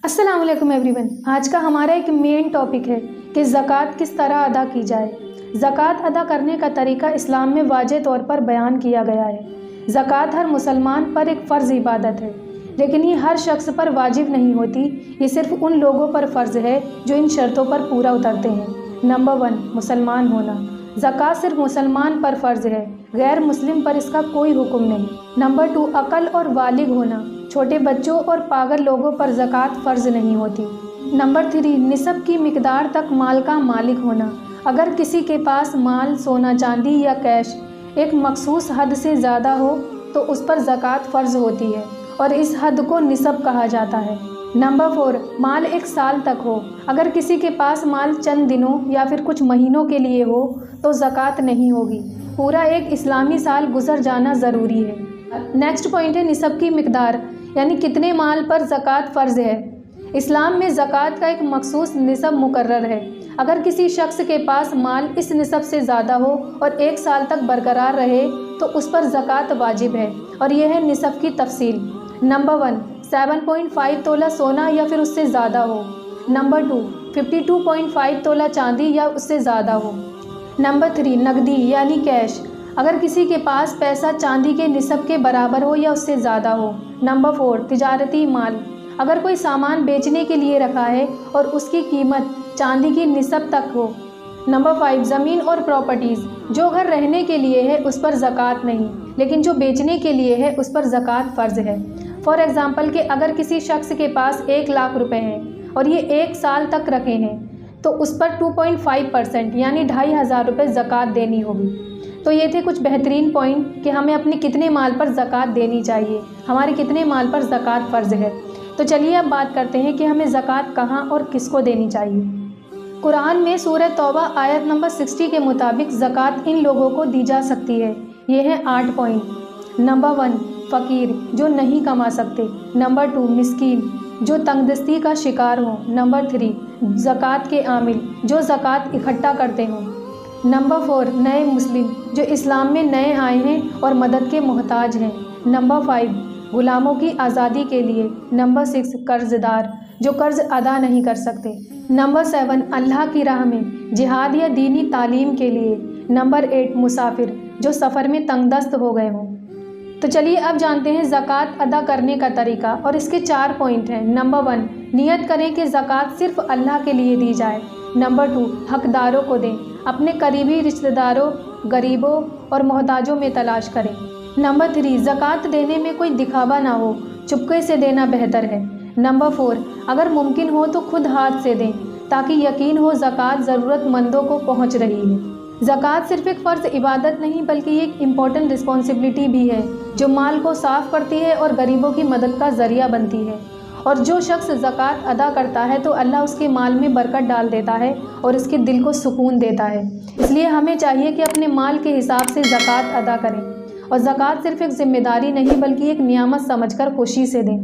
अस्सलाम वालेकुम एवरीवन। आज का हमारा एक मेन टॉपिक है कि ज़कात किस तरह अदा की जाए। ज़कात अदा करने का तरीका इस्लाम में वाज़े तौर पर बयान किया गया है। ज़कात हर मुसलमान पर एक फ़र्ज़ इबादत है, लेकिन ये हर शख्स पर वाजिब नहीं होती। ये सिर्फ़ उन लोगों पर फ़र्ज़ है जो इन शर्तों पर पूरा उतरते हैं। नंबर 1, मुसलमान होना। ज़कात सिर्फ मुसलमान पर फ़र्ज़ है, गैर मुस्लिम पर इसका कोई हुक्म नहीं। नंबर 2, अक़ल और बालिग होना। छोटे बच्चों और पागल लोगों पर ज़कात फ़र्ज़ नहीं होती। नंबर 3, निसब की मिक़दार तक माल का मालिक होना। अगर किसी के पास माल, सोना चांदी या कैश एक मखसूस हद से ज़्यादा हो तो उस पर ज़कात फ़र्ज़ होती है और इस हद को निसब कहा जाता है। नंबर 4, माल 1 साल तक हो। अगर किसी के पास माल चंद दिनों या फिर कुछ महीनों के लिए हो तो ज़कात नहीं होगी। पूरा एक इस्लामी साल गुजर जाना ज़रूरी है। नेक्स्ट पॉइंट है निसब की मिक़दार, यानी कितने माल पर ज़कात फ़र्ज़ है। इस्लाम में ज़कात का एक मखसूस निसब मुकर्रर है। अगर किसी शख्स के पास माल इस निसब से ज़्यादा हो और 1 साल तक बरकरार रहे तो उस पर ज़कात वाजिब है और यह है निसब की तफसील। नंबर 1, 7.5 तोला सोना या फिर उससे ज़्यादा हो। नंबर 2, 52.5 तोला चांदी या उससे ज़्यादा हो। नंबर 3, नकदी यानी कैश। अगर किसी के पास पैसा चांदी के निसब के बराबर हो या उससे ज़्यादा हो। नंबर 4, तिजारती माल। अगर कोई सामान बेचने के लिए रखा है और उसकी कीमत चांदी की निसब तक हो। नंबर 5, ज़मीन और प्रॉपर्टीज़। जो घर रहने के लिए है उस पर ज़कात नहीं, लेकिन जो बेचने के लिए है उस पर ज़कात फ़र्ज़ है। फॉर एग्ज़ाम्पल कि अगर किसी शख्स के पास 1 लाख रुपए हैं और ये 1 साल तक रखे हैं तो उस पर 2.5% यानी 2,500 रुपये ज़कात देनी होगी। तो ये थे कुछ बेहतरीन पॉइंट कि हमें अपने कितने माल पर ज़कात देनी चाहिए, हमारे कितने माल पर ज़कात फ़र्ज़ है। तो चलिए अब बात करते हैं कि हमें ज़कात कहाँ और किसको देनी चाहिए। कुरान में सूरह तौबा आयत नंबर 60 के मुताबिक ज़कात इन लोगों को दी जा सकती है। ये हैं 8 पॉइंट। नंबर 1, फ़कीर जो नहीं कमा सकते। नंबर 2, मिस्कीन जो तंगदस्ती का शिकार हो। नंबर 3, ज़कात के आमिल जो ज़कात इकट्ठा करते हों। नंबर 4, नए मुस्लिम जो इस्लाम में नए आए हैं और मदद के मोहताज हैं। नंबर 5, गुलामों की आज़ादी के लिए। नंबर 6, कर्ज़दार जो कर्ज़ अदा नहीं कर सकते। नंबर 7, अल्लाह की राह में जिहाद या दीनी तालीम के लिए। नंबर 8, मुसाफिर जो सफ़र में तंगदस्त हो गए हों। तो चलिए अब जानते हैं ज़कात अदा करने का तरीका और इसके 4 पॉइंट हैं। नंबर 1, नियत करें कि ज़कात सिर्फ़ अल्लाह के लिए दी जाए। नंबर 2, हकदारों को दें। अपने करीबी रिश्तेदारों, गरीबों और मोहताजों में तलाश करें। नंबर 3, ज़कात देने में कोई दिखावा ना हो, चुपके से देना बेहतर है। नंबर 4, अगर मुमकिन हो तो खुद हाथ से दें ताकि यकीन हो ज़कात ज़रूरतमंदों को पहुंच रही है। ज़कात सिर्फ एक फ़र्ज़ इबादत नहीं बल्कि एक इम्पॉर्टेंट रिस्पॉन्सिबिलिटी भी है जो माल को साफ़ करती है और गरीबों की मदद का ज़रिया बनती है। और जो शख्स ज़कात अदा करता है तो अल्लाह उसके माल में बरकत डाल देता है और उसके दिल को सुकून देता है। इसलिए हमें चाहिए कि अपने माल के हिसाब से ज़कात अदा करें और ज़कात सिर्फ एक ज़िम्मेदारी नहीं बल्कि एक नियामत समझकर खुशी से दें।